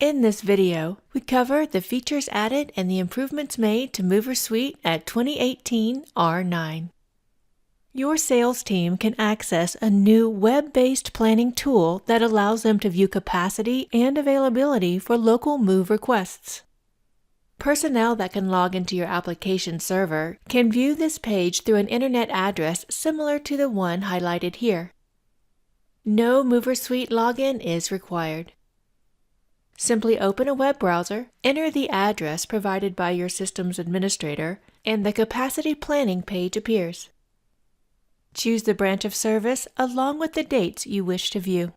In this video, we cover the features added and the improvements made to MoversSuite at 2018 R9. Your sales team can access a new web-based planning tool that allows them to view capacity and availability for local move requests. Personnel that can log into your application server can view this page through an internet address similar to the one highlighted here. No MoversSuite login is required. Simply open a web browser, enter the address provided by your system's administrator, and the capacity planning page appears. Choose the branch of service along with the dates you wish to view.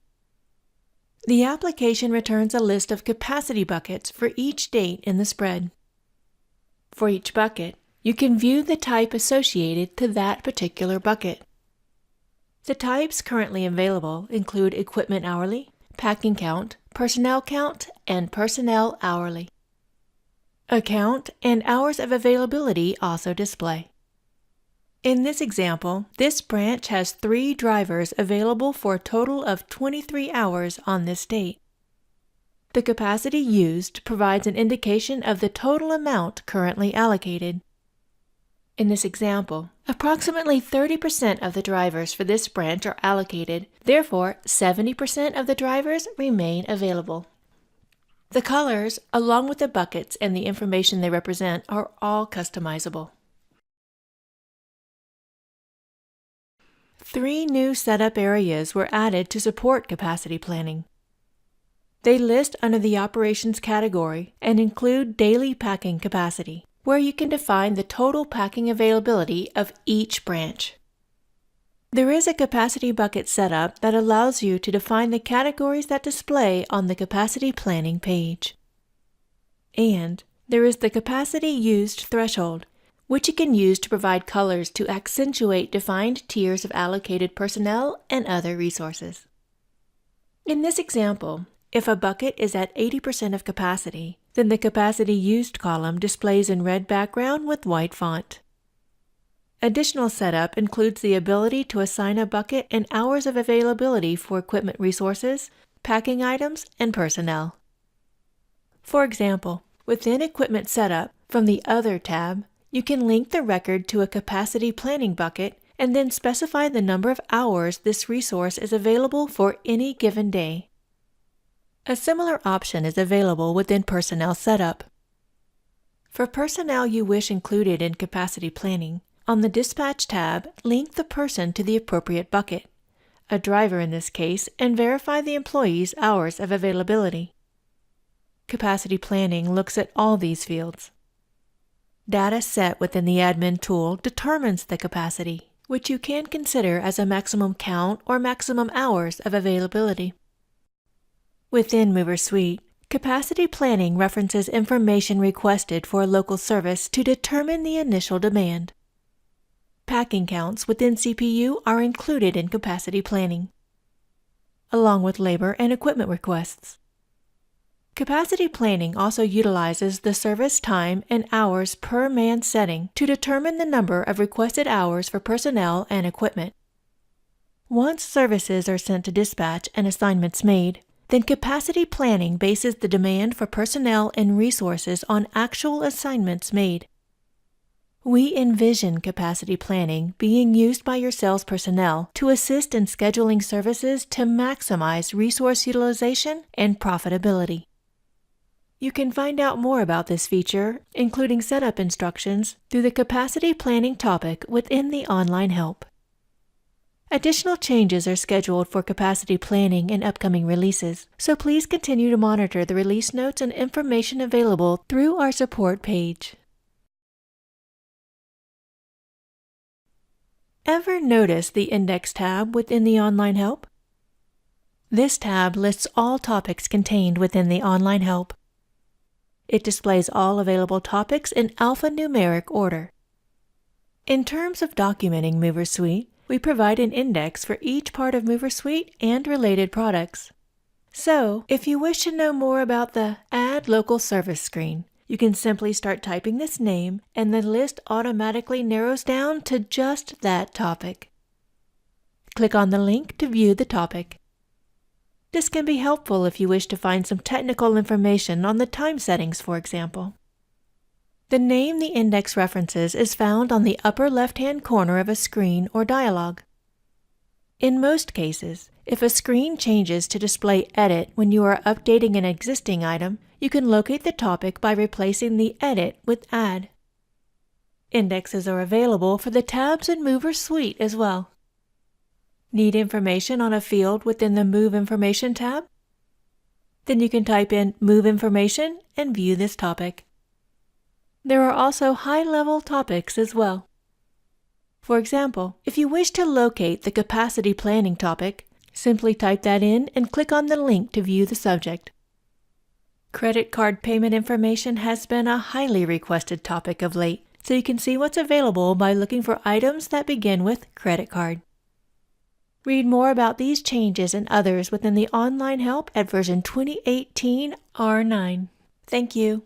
The application returns a list of capacity buckets for each date in the spread. For each bucket, you can view the type associated to that particular bucket. The types currently available include equipment hourly, packing count, personnel count, and personnel hourly. Account and hours of availability also display. In this example, this branch has 3 drivers available for a total of 23 hours on this date. The capacity used provides an indication of the total amount currently allocated. In this example, approximately 30% of the drivers for this branch are allocated, therefore 70% of the drivers remain available. The colors, along with the buckets and the information they represent, are all customizable. 3 new setup areas were added to support capacity planning. They list under the Operations category and include daily packing capacity, where you can define the total packing availability of each branch. There is a capacity bucket setup that allows you to define the categories that display on the capacity planning page. And there is the capacity used threshold, which you can use to provide colors to accentuate defined tiers of allocated personnel and other resources. In this example, if a bucket is at 80% of capacity, then the capacity used column displays in red background with white font. Additional setup includes the ability to assign a bucket and hours of availability for equipment resources, packing items, and personnel. For example, within Equipment Setup, from the Other tab, you can link the record to a capacity planning bucket and then specify the number of hours this resource is available for any given day. A similar option is available within Personnel Setup. For personnel you wish included in capacity planning, on the Dispatch tab, link the person to the appropriate bucket, a driver in this case, and verify the employee's hours of availability. Capacity planning looks at all these fields. Data set within the admin tool determines the capacity, which you can consider as a maximum count or maximum hours of availability. Within MoversSuite, capacity planning references information requested for a local service to determine the initial demand. Packing counts within CPU are included in capacity planning, along with labor and equipment requests. Capacity planning also utilizes the service time and hours per man setting to determine the number of requested hours for personnel and equipment. Once services are sent to dispatch and assignments made, then capacity planning bases the demand for personnel and resources on actual assignments made. We envision capacity planning being used by your sales personnel to assist in scheduling services to maximize resource utilization and profitability. You can find out more about this feature, including setup instructions, through the capacity planning topic within the online help. Additional changes are scheduled for capacity planning in upcoming releases, so please continue to monitor the release notes and information available through our support page. Ever notice the Index tab within the online help? This tab lists all topics contained within the online help. It displays all available topics in alphanumeric order. In terms of documenting MoversSuite, we provide an index for each part of MoversSuite and related products. So, if you wish to know more about the Add Local Service screen, you can simply start typing this name and the list automatically narrows down to just that topic. Click on the link to view the topic. This can be helpful if you wish to find some technical information on the time settings, for example. The name the index references is found on the upper left-hand corner of a screen or dialog. In most cases, if a screen changes to display Edit when you are updating an existing item, you can locate the topic by replacing the Edit with Add. Indexes are available for the tabs in MoversSuite as well. Need information on a field within the Move Information tab? Then you can type in Move Information and view this topic. There are also high-level topics as well. For example, if you wish to locate the capacity planning topic, simply type that in and click on the link to view the subject. Credit card payment information has been a highly requested topic of late, so you can see what's available by looking for items that begin with credit card. Read more about these changes and others within the online help at version 2018 R9. Thank you.